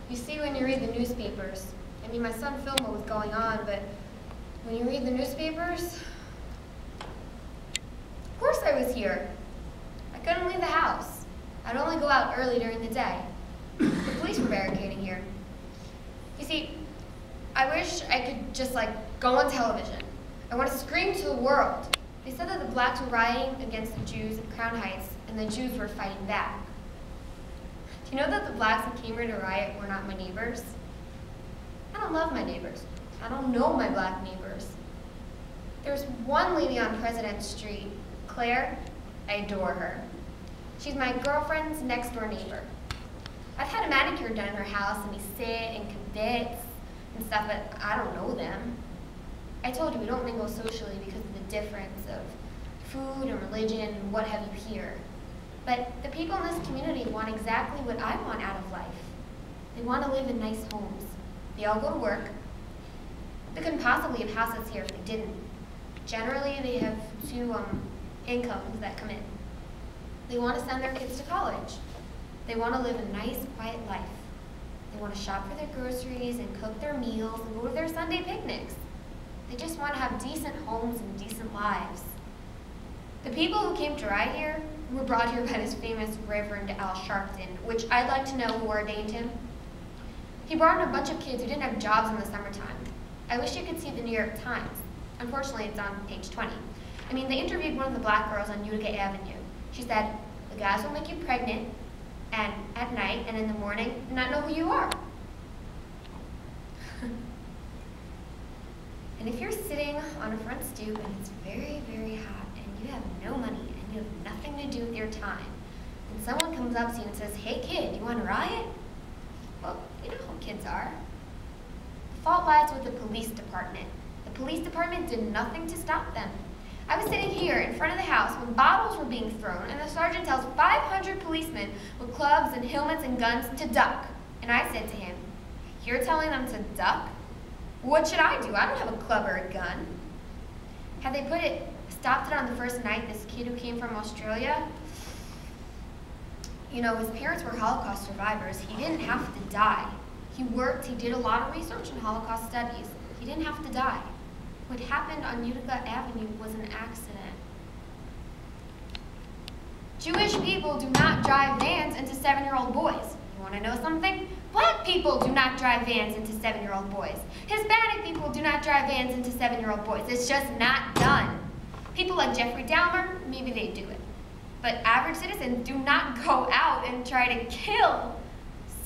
You see, when you read the newspapers, I mean, my son filmed what was going on, but when you read the newspapers, of course I was here. I couldn't leave the house. I'd only go out early during the day. The police were barricading here. You see, I wish I could just go on television. I want to scream to the world. They said that the blacks were rioting against the Jews at Crown Heights, and the Jews were fighting back. Do you know that the blacks that came here to riot were not my neighbors? I don't love my neighbors. I don't know my black neighbors. There's one lady on President Street, Claire. I adore her. She's my girlfriend's next door neighbor. I've had a manicure done in her house, and we sit and kibitz and stuff, but I don't know them. I told you we don't mingle socially because of the difference of food and religion and what have you here. But the people in this community want exactly what I want out of life. They want to live in nice homes. They all go to work. They couldn't possibly have houses here if they didn't. Generally, they have two incomes that come in. They want to send their kids to college. They want to live a nice, quiet life. They want to shop for their groceries and cook their meals and go to their Sunday picnics. They just want to have decent homes and decent lives. The people who came to ride here were brought here by this famous Reverend Al Sharpton, which I'd like to know who ordained him. He brought in a bunch of kids who didn't have jobs in the summertime. I wish you could see the New York Times. Unfortunately, it's on page 20. I mean, they interviewed one of the black girls on Utica Avenue. She said, the guys will make you pregnant, and at night and in the morning, not know who you are. And if you're sitting on a front stoop and it's very, very hot and you have no money and you have nothing to do with your time, and someone comes up to you and says, hey kid, you want to riot? Well, you know how kids are. The fault lies with the police department. The police department did nothing to stop them. I was sitting here in front of the house when bottles were being thrown and the sergeant tells 500 policemen with clubs and helmets and guns to duck. And I said to him, you're telling them to duck? What should I do? I don't have a club or a gun. Had they stopped it on the first night, this kid who came from Australia, you know, his parents were Holocaust survivors. He didn't have to die. He worked, he did a lot of research in Holocaust studies. He didn't have to die. What happened on Utica Avenue was an accident. Jewish people do not drive vans into 7-year-old boys. You want to know something? Black people do not drive vans into 7-year-old boys. Hispanic people do not drive vans into 7-year-old boys. It's just not done. People like Jeffrey Dahmer, maybe they do it. But average citizens do not go out and try to kill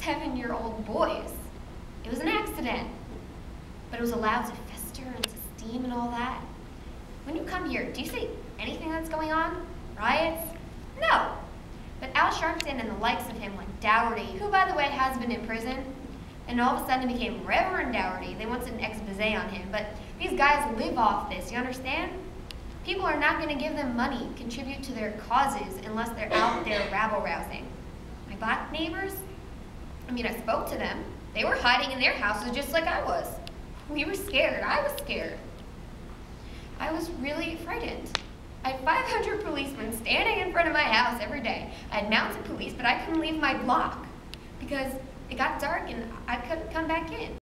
7-year-old boys. It was an accident, but it was allowed to fester and to steam and all that. When you come here, do you see anything that's going on? Riots? No. But Al Sharpton and the likes of him, like Dougherty, who by the way has been in prison, and all of a sudden became Reverend Dougherty. They wanted an expose on him, but these guys live off this, you understand? People are not going to give them money, contribute to their causes, unless they're out there rabble-rousing. My black neighbors, I mean, I spoke to them. They were hiding in their houses just like I was. We were scared. I was scared. I was really frightened. I had 500 policemen standing in front of my house every day. I had mounted police, but I couldn't leave my block because it got dark and I couldn't come back in.